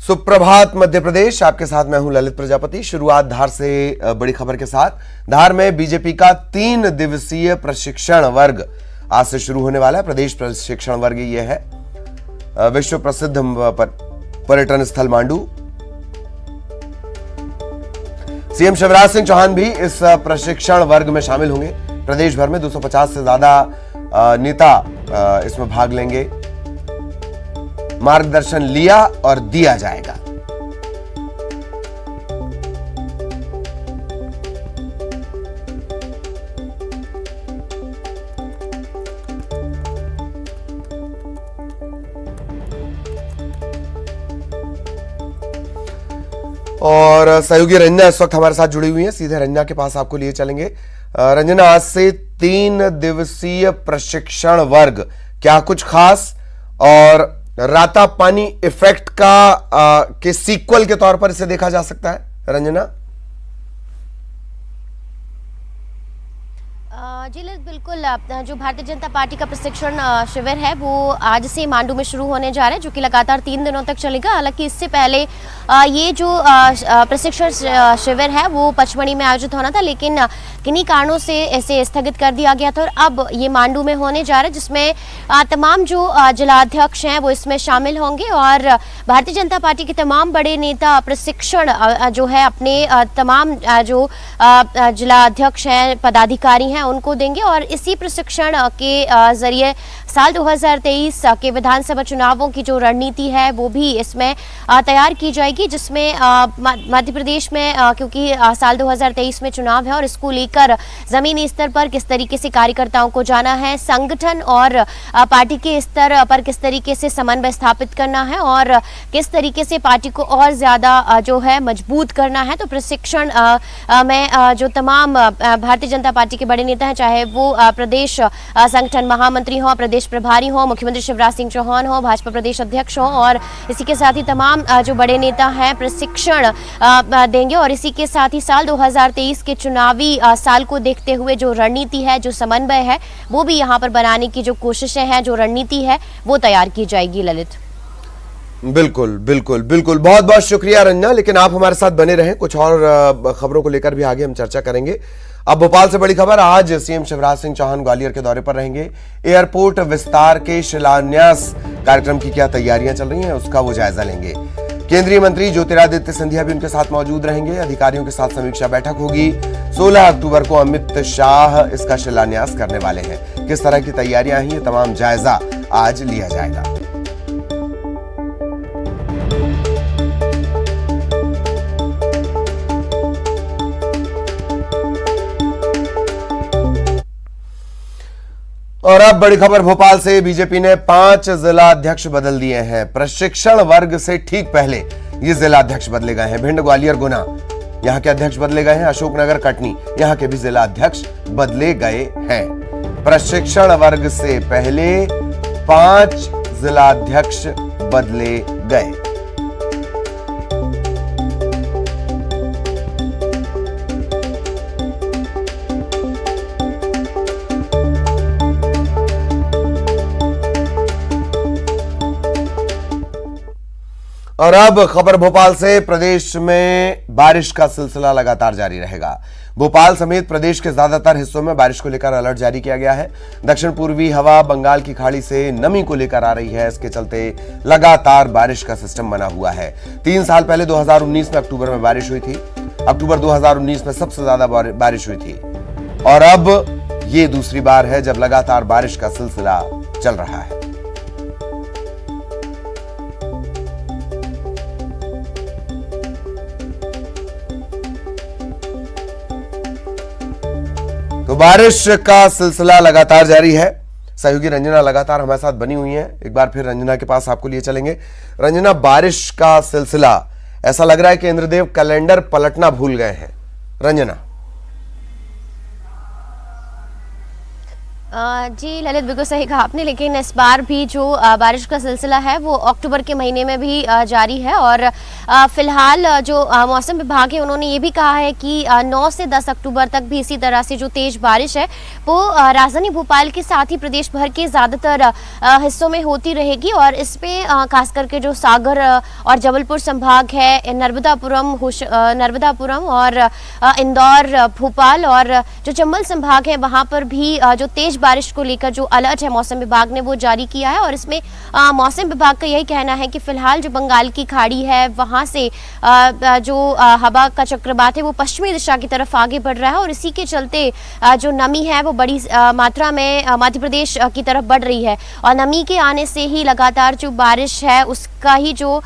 सुप्रभात मध्य प्रदेश, आपके साथ मैं हूं ललित प्रजापति। शुरुआत धार से बड़ी खबर के साथ। धार में बीजेपी का 3 दिवसीय प्रशिक्षण वर्ग आज से शुरू होने वाला है। प्रदेश प्रशिक्षण वर्ग ये है विश्व प्रसिद्ध पर्यटन स्थल मांडू। सीएम शिवराज सिंह चौहान भी इस प्रशिक्षण वर्ग में शामिल होंगे। प्रदेश भर में 250 से ज्यादा नेता इसमें भाग लेंगे। मार्गदर्शन लिया और दिया जाएगा। और सहयोगी रंजना इस वक्त हमारे साथ जुड़ी हुई हैं। सीधे रंजना के पास आपको लिए चलेंगे। रंजना, आज से 3 दिवसीय प्रशिक्षण वर्ग, क्या कुछ खास और राता पानी इफेक्ट के सीक्वल के तौर पर इसे देखा जा सकता है? रंजना जी बिल्कुल। जो भारतीय जनता पार्टी का प्रशिक्षण शिविर है वो आज से मांडू में शुरू होने जा रहा है, जो कि लगातार 3 दिनों तक चलेगा। हालांकि इससे पहले ये जो प्रशिक्षण शिविर है वो पचमढ़ी में आयोजित होना था, लेकिन किन्हीं कारणों से इसे स्थगित कर दिया गया था और अब ये मांडू में होने जा रहा है, जिसमें तमाम जो जिलाध्यक्ष हैं वो इसमें शामिल होंगे और भारतीय जनता पार्टी के तमाम बड़े नेता प्रशिक्षण जो है अपने तमाम जो जिलाध्यक्ष हैं, पदाधिकारी हैं, उनको देंगे। और इसी प्रशिक्षण के जरिए साल 2023 के विधानसभा चुनावों की जो रणनीति है वो भी इसमें तैयार की जाएगी, जिसमें मध्य प्रदेश में क्योंकि साल 2023 में चुनाव है और इसको लेकर जमीनी स्तर पर किस तरीके से कार्यकर्ताओं को जाना है, संगठन और पार्टी के स्तर पर किस तरीके से समन्वय स्थापित करना है और किस तरीके से पार्टी को और ज्यादा जो है मजबूत करना है। तो प्रशिक्षण में जो तमाम भारतीय जनता पार्टी के बड़े नेता हैं, चाहे वो प्रदेश संगठन महामंत्री हो, प्रदेश प्रभारी हो, मुख्यमंत्री शिवराज सिंह चौहान हो, भाजपा प्रदेश अध्यक्ष हो, और इसी के साथ ही तमाम जो बड़े नेता हैं प्रशिक्षण देंगे। और इसी के साथ ही साल 2023 के चुनावी साल को देखते हुए जो रणनीति है, जो समन्वय है, वो भी यहाँ पर बनाने की जो कोशिशें हैं, जो रणनीति है वो तैयार की जाएगी। ललित बिल्कुल बिल्कुल बिल्कुल, बहुत बहुत शुक्रिया रंजना। लेकिन आप हमारे साथ बने रहें, कुछ और खबरों को लेकर भी आगे हम चर्चा करेंगे। अब भोपाल से बड़ी खबर। आज सीएम शिवराज सिंह चौहान ग्वालियर के दौरे पर रहेंगे। एयरपोर्ट विस्तार के शिलान्यास कार्यक्रम की क्या तैयारियां चल रही हैं, उसका वो जायजा लेंगे। केंद्रीय मंत्री ज्योतिरादित्य सिंधिया भी उनके साथ मौजूद रहेंगे। अधिकारियों के साथ समीक्षा बैठक होगी। 16 अक्टूबर को अमित शाह इसका शिलान्यास करने वाले हैं। किस तरह की तैयारियां हैं, ये तमाम जायजा आज लिया जाएगा। और अब बड़ी खबर भोपाल से। बीजेपी ने 5 जिलाध्यक्ष बदल दिए हैं। प्रशिक्षण वर्ग से ठीक पहले ये जिलाध्यक्ष बदले गए हैं। भिंड, ग्वालियर, गुना यहां के अध्यक्ष बदले गए हैं। अशोकनगर, कटनी यहां के भी जिलाध्यक्ष बदले गए हैं। प्रशिक्षण वर्ग से पहले 5 जिलाध्यक्ष बदले गए। और अब खबर भोपाल से। प्रदेश में बारिश का सिलसिला लगातार जारी रहेगा। भोपाल समेत प्रदेश के ज्यादातर हिस्सों में बारिश को लेकर अलर्ट जारी किया गया है। दक्षिण पूर्वी हवा बंगाल की खाड़ी से नमी को लेकर आ रही है। इसके चलते लगातार बारिश का सिस्टम बना हुआ है। 3 साल पहले 2019 में अक्टूबर में बारिश हुई थी। अक्टूबर 2019 में सबसे ज्यादा बारिश हुई थी और अब ये दूसरी बार है जब लगातार बारिश का सिलसिला चल रहा है। तो बारिश का सिलसिला लगातार जारी है। सहयोगी रंजना लगातार हमारे साथ बनी हुई है। एक बार फिर रंजना के पास आपको लिए चलेंगे। रंजना, बारिश का सिलसिला, ऐसा लग रहा है कि इंद्रदेव कैलेंडर पलटना भूल गए हैं। रंजना जी ललित, बिल्कुल सही कहा आपने, लेकिन इस बार भी जो बारिश का सिलसिला है वो अक्टूबर के महीने में भी जारी है। और फिलहाल जो मौसम विभाग है उन्होंने ये भी कहा है कि 9 से 10 अक्टूबर तक भी इसी तरह से जो तेज बारिश है वो राजधानी भोपाल के साथ ही प्रदेश भर के ज़्यादातर हिस्सों में होती रहेगी। और इसमें खास करके जो सागर और जबलपुर संभाग है, नर्मदापुरम और इंदौर, भोपाल और जो चंबल संभाग है वहाँ पर भी जो तेज बारिश को लेकर जो अलर्ट है मौसम विभाग ने वो जारी किया है। और इसमें मौसम विभाग का यही कहना है कि फिलहाल जो बंगाल की खाड़ी है वहां से जो हवा का चक्रवात है वो पश्चिमी दिशा की तरफ आगे बढ़ रहा है और इसी के चलते जो नमी है वो बड़ी मात्रा में मध्य प्रदेश की तरफ बढ़ रही है। और नमी के आने से ही लगातार जो बारिश है उसका ही जो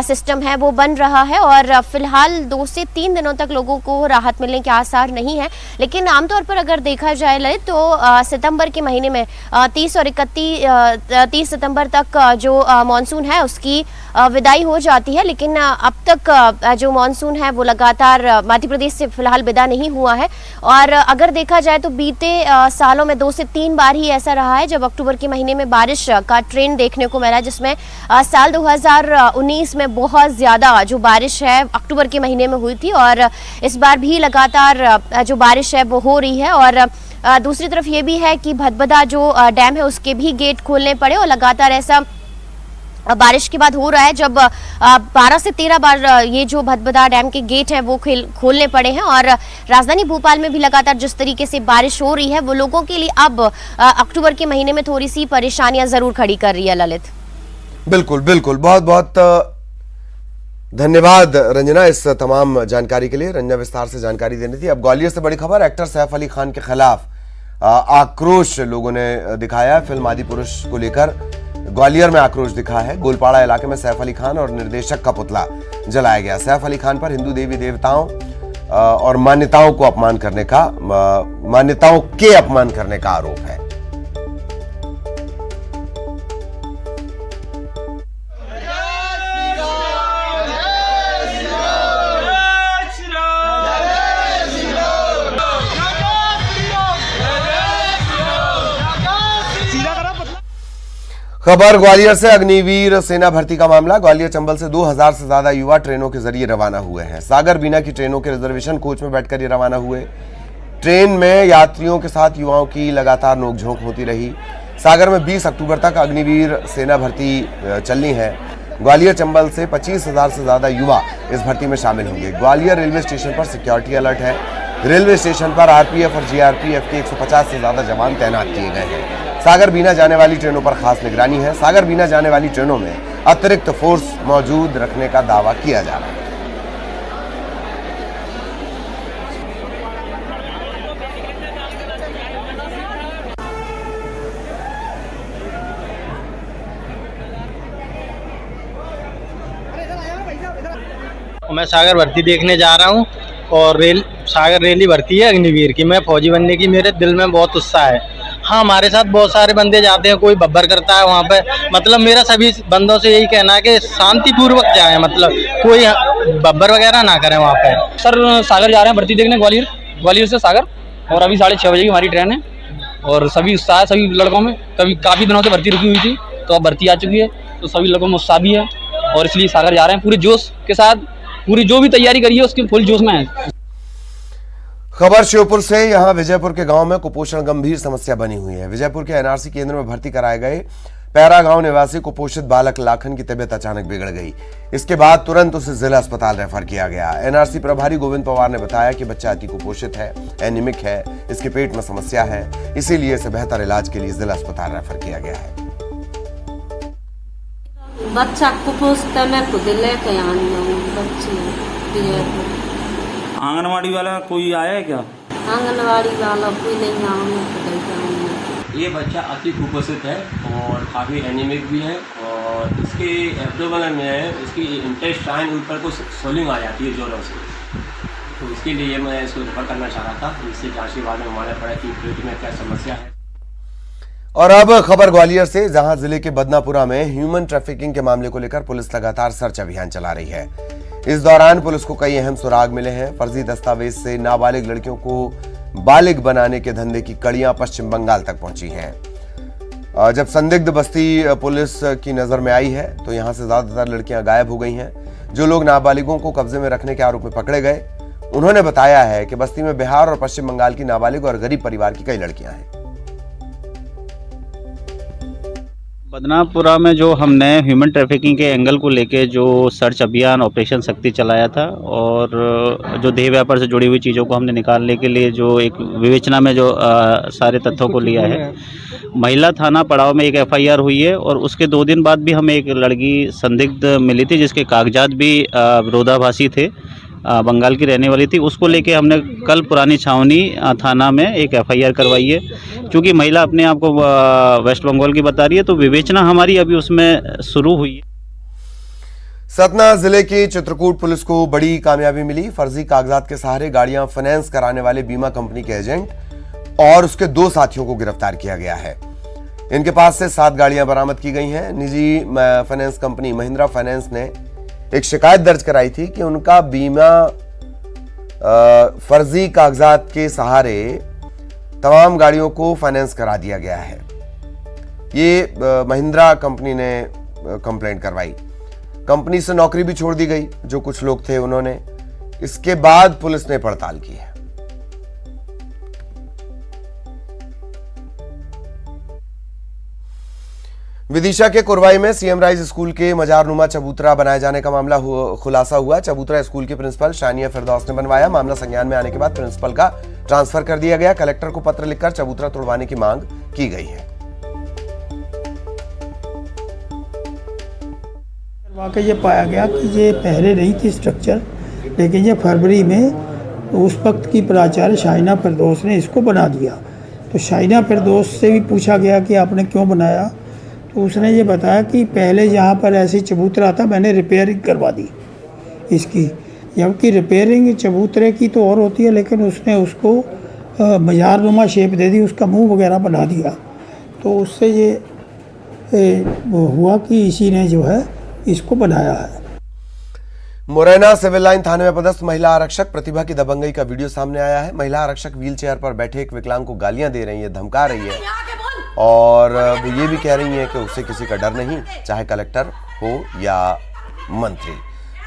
सिस्टम है वो बन रहा है। और फिलहाल 2 से 3 दिनों तक लोगों को राहत मिलने के आसार नहीं है, लेकिन आमतौर पर अगर देखा जाए ललित तो सितंबर के महीने में 30 और 30 सितंबर तक जो मानसून है उसकी विदाई हो जाती है। लेकिन अब तक जो मानसून है वो लगातार मध्य प्रदेश से फिलहाल विदा नहीं हुआ है। और अगर देखा जाए तो बीते सालों में 2 से 3 बार ही ऐसा रहा है जब अक्टूबर के महीने में बारिश का ट्रेंड देखने को मिला, जिसमें साल 2019 में बहुत ज़्यादा जो बारिश है अक्टूबर के महीने में हुई थी। और इस बार भी लगातार जो बारिश है वो हो रही है। और दूसरी तरफ ये भी है कि भदभदा जो डैम है उसके भी गेट खोलने पड़े और लगातार ऐसा बारिश के बाद हो रहा है जब 12 से 13 बार ये जो भदभदा डैम के गेट हैं वो खोलने पड़े हैं। और राजधानी भोपाल में भी लगातार जिस तरीके से बारिश हो रही है वो लोगों के लिए अब अक्टूबर के महीने में थोड़ी सी परेशानियां जरूर खड़ी कर रही है ललित। बिल्कुल बिल्कुल, बहुत बहुत धन्यवाद रंजना इस तमाम जानकारी के लिए। रंजना विस्तार से जानकारी देनी थी। अब ग्वालियर से बड़ी खबर, एक्टर सैफ अली खान के खिलाफ आक्रोश लोगों ने दिखाया। फिल्म आदि पुरुष को लेकर ग्वालियर में आक्रोश दिखा है। गोलपाड़ा इलाके में सैफ अली खान और निर्देशक का पुतला जलाया गया। सैफ अली खान पर हिंदू देवी देवताओं और मान्यताओं के अपमान करने का आरोप है। खबर ग्वालियर से, अग्निवीर सेना भर्ती का मामला। ग्वालियर चंबल से 2000 से ज्यादा युवा ट्रेनों के जरिए रवाना हुए हैं। सागर बीना की ट्रेनों के रिजर्वेशन कोच में बैठकर ये रवाना हुए। ट्रेन में यात्रियों के साथ युवाओं की लगातार नोकझोंक होती रही। सागर में 20 अक्टूबर तक अग्निवीर सेना भर्ती चलनी है। ग्वालियर चंबल से 25,000 से ज्यादा युवा इस भर्ती में शामिल होंगे। ग्वालियर रेलवे स्टेशन पर सिक्योरिटी अलर्ट है। रेलवे स्टेशन पर आरपीएफ और जीआरपीएफ के 150 से ज्यादा जवान तैनात किए गए हैं। सागर बीना जाने वाली ट्रेनों पर खास निगरानी है। सागर बीना जाने वाली ट्रेनों में अतिरिक्त फोर्स मौजूद रखने का दावा किया जा रहा है। मैं सागर भर्ती देखने जा रहा हूँ और सागर रैली भर्ती है अग्निवीर की। मैं फौजी बनने की मेरे दिल में बहुत उत्साह है। हाँ, हमारे साथ बहुत सारे बंदे जाते हैं, कोई बब्बर करता है वहाँ पे। मतलब मेरा सभी बंदों से यही कहना है कि शांतिपूर्वक जाएं, मतलब कोई बब्बर वगैरह ना करें वहाँ पे। सर सागर जा रहे हैं भर्ती देखने, ग्वालियर से सागर, और अभी 6:30 बजे की हमारी ट्रेन है और सभी उत्साह है सभी लड़कों में। काफ़ी दिनों से भर्ती रुकी हुई थी तो अब भर्ती आ चुकी है तो सभी लड़कों में उत्साह भी है और इसलिए सागर जा रहे हैं पूरे जोश के साथ। पूरी जो भी तैयारी करी है उसके फुल जोश में है। खबर श्योपुर से, यहां विजयपुर के गांव में कुपोषण गंभीर समस्या बनी हुई है। विजयपुर के एनआरसी केंद्र में भर्ती कराए गए पैरा गांव निवासी कुपोषित बालक लाखन की तबीयत अचानक बिगड़ गई। इसके बाद तुरंत उसे जिला अस्पताल रेफर किया गया। एनआरसी प्रभारी गोविंद पवार ने बताया कि बच्चा अति कुपोषित है, एनीमिक है, इसके पेट में समस्या है, इसीलिए इसे बेहतर इलाज के लिए जिला अस्पताल रेफर किया गया है। बच्चा कुपोषित है, मैं खुद लेके आई हूँ बच्ची। आंगनवाड़ी वाला कोई आया है क्या? आंगनवाड़ी वाला कोई नहीं आया। ये बच्चा अति कुपोषित है और काफ़ी एनीमिक भी है और इसके एब्डोमेन में इसकी इंटेस्टाइन ऊपर को सोलिंग आ जाती है जोरों से, तो इसके लिए मैं इसको रेफर करना चाह रहा था। इससे जांच के बाद में मालूम पड़ा कि पेट में क्या समस्या है। और अब खबर ग्वालियर से, जहां जिले के बदनापुरा में ह्यूमन ट्रैफिकिंग के मामले को लेकर पुलिस लगातार सर्च अभियान चला रही है। इस दौरान पुलिस को कई अहम सुराग मिले हैं। फर्जी दस्तावेज से नाबालिग लड़कियों को बालिग बनाने के धंधे की कड़ियां पश्चिम बंगाल तक पहुंची हैं। जब संदिग्ध बस्ती पुलिस की नजर में आई है तो यहां से ज्यादातर लड़कियां गायब हो गई हैं। जो लोग नाबालिगों को कब्जे में रखने के आरोप में पकड़े गए, उन्होंने बताया है कि बस्ती में बिहार और पश्चिम बंगाल की नाबालिग और गरीब परिवार की कई लड़कियां हैं। बदनापुरा में जो हमने ह्यूमन ट्रैफिकिंग के एंगल को लेके जो सर्च अभियान ऑपरेशन शक्ति चलाया था और जो देह व्यापार से जुड़ी हुई चीज़ों को हमने निकालने के लिए जो एक विवेचना में जो सारे तथ्यों को लिया है, महिला थाना पड़ाव में एक एफआईआर हुई है और उसके 2 दिन बाद भी हमें एक लड़की संदिग्ध मिली थी जिसके कागजात भी विरोधाभासी थे, बंगाल की रहने वाली थी। उसको लेके हमने कल पुरानी छावनी थाना में एक एफआईआर करवाई है। क्योंकि महिला अपने आप को वेस्ट बंगाल की बता रही है तो विवेचना हमारी अभी उसमें शुरू हुई है। सतना जिले की चित्रकूट पुलिस को बड़ी कामयाबी मिली। फर्जी कागजात के सहारे गाड़ियां फाइनेंस कराने वाले बीमा कंपनी के एजेंट और उसके 2 साथियों को गिरफ्तार किया गया है। इनके पास से 7 गाड़ियां बरामद की गई हैं। निजी फाइनेंस कंपनी महिंद्रा फाइनेंस ने एक शिकायत दर्ज कराई थी कि उनका बीमा फर्जी कागजात के सहारे तमाम गाड़ियों को फाइनेंस करा दिया गया है। ये महिंद्रा कंपनी ने कंप्लेंट करवाई। कंपनी से नौकरी भी छोड़ दी गई जो कुछ लोग थे उन्होंने। इसके बाद पुलिस ने पड़ताल की है। विदिशा के कुरवाई में सीएम राइज स्कूल के मजारनुमा चबूतरा बनाए जाने का मामला खुलासा हुआ। चबूतरा स्कूल की प्रिंसिपल शानिया फिरदौस ने बनवाया। मामला संज्ञान में आने के बाद प्रिंसिपल का ट्रांसफर कर दिया गया। कलेक्टर को पत्र लिखकर चबूतरा तोड़वाने की मांग की गई है। वाकई ये पाया गया कि ये पहले नहीं थी स्ट्रक्चर, लेकिन ये फरवरी में उस वक्त की प्राचार्य शाइना फिरदौस ने इसको बना दिया। तो शाइना फिरदौस से भी पूछा गया कि आपने क्यों बनाया, तो उसने ये बताया कि पहले यहाँ पर ऐसी चबूतरा था, मैंने रिपेयरिंग करवा दी इसकी। जबकि रिपेयरिंग चबूतरे की तो और होती है, लेकिन उसने उसको मजारनुमा शेप दे दी, उसका मुंह वगैरह बना दिया। तो उससे ये हुआ कि इसी ने जो है इसको बनाया है। मुरैना सिविल लाइन थाने में पदस्थ महिला आरक्षक प्रतिभा की दबंगई का वीडियो सामने आया है। महिला आरक्षक व्हील चेयर पर बैठे एक विकलांग को गालियां दे रही है, धमका रही है और वो ये भी कह रही है कि उसे किसी का डर नहीं, चाहे कलेक्टर हो या मंत्री।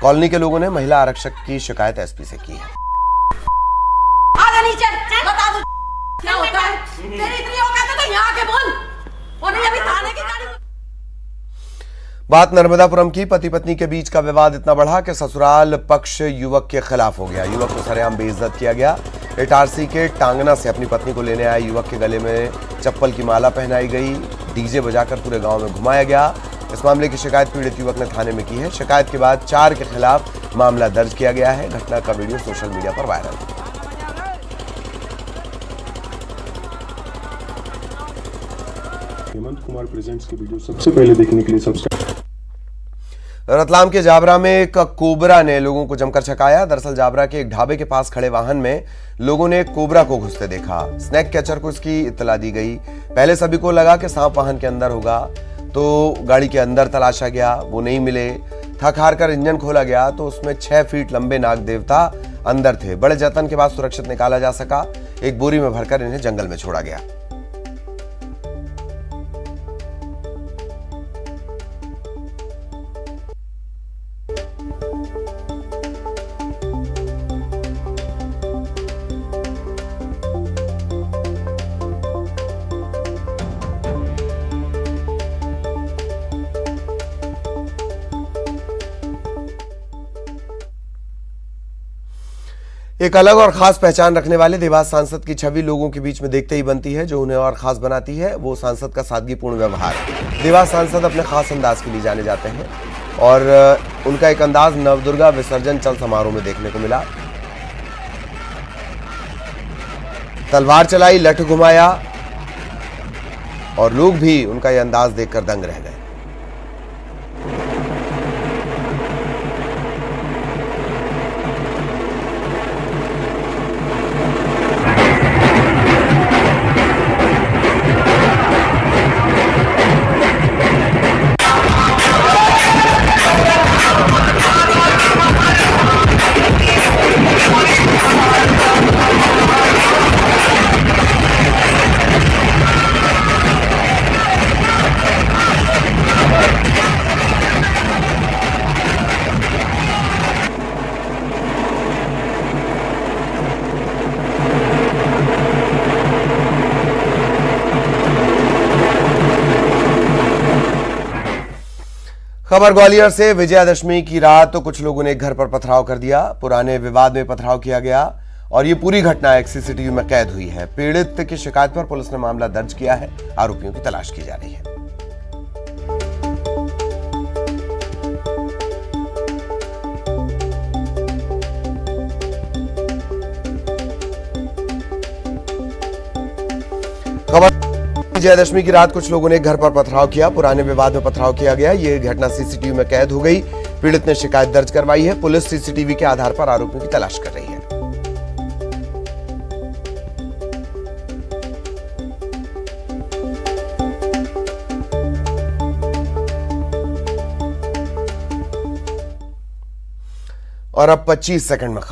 कॉलोनी के लोगों ने महिला आरक्षक की शिकायत एसपी से की है। बात नर्मदापुरम की। पति पत्नी के बीच का विवाद इतना बढ़ा कि ससुराल पक्ष युवक के खिलाफ हो गया। युवक को सरेआम बेइज्जत किया गया। इटारसी के टांगना से अपनी पत्नी को लेने आए युवक के गले में चप्पल की माला पहनाई गई, डीजे बजाकर पूरे गांव में घुमाया गया। इस मामले की शिकायत पीड़ित युवक ने थाने में की है। शिकायत के बाद 4 के खिलाफ मामला दर्ज किया गया है। घटना का वीडियो सोशल मीडिया पर वायरल है। हेमंत कुमार प्रेजेंट्स के वीडियो सबसे पहले देखने के लिए सब्सक्राइब। रतलाम के जाबरा में एक कोबरा ने लोगों को जमकर छकाया। दरअसल जाबरा के एक ढाबे के पास खड़े वाहन में लोगों ने कोबरा को घुसते देखा। स्नैक कैचर को इसकी इत्तला दी गई। पहले सभी को लगा कि सांप वाहन के अंदर होगा, तो गाड़ी के अंदर तलाशा गया, वो नहीं मिले। थक हार कर इंजन खोला गया तो उसमें 6 फीट लंबे नाग देवता अंदर थे। बड़े जतन के बाद सुरक्षित निकाला जा सका। एक बोरी में भरकर इन्हें जंगल में छोड़ा गया। एक अलग और खास पहचान रखने वाले देवास सांसद की छवि लोगों के बीच में देखते ही बनती है। जो उन्हें और खास बनाती है वो सांसद का सादगीपूर्ण व्यवहार। देवास सांसद अपने खास अंदाज के लिए जाने जाते हैं और उनका एक अंदाज नवदुर्गा विसर्जन चल समारोह में देखने को मिला। तलवार चलाई, लठ घुमाया और लोग भी उनका यह अंदाज देखकर दंग रह गए। खबर ग्वालियर से। विजयादशमी की रात तो कुछ लोगों ने एक घर पर पथराव कर दिया। पुराने विवाद में पथराव किया गया और ये पूरी घटना एक सीसीटीवी में कैद हुई है। पीड़ित की शिकायत पर पुलिस ने मामला दर्ज किया है। आरोपियों की तलाश की जा रही है। खबर विजयादशमी की रात कुछ लोगों ने घर पर पथराव किया। पुराने विवाद में पथराव किया गया। ये घटना सीसीटीवी में कैद हो गई। पीड़ित ने शिकायत दर्ज करवाई है। पुलिस सीसीटीवी के आधार पर आरोपियों की तलाश कर रही है। और अब 25 सेकंड में खबर।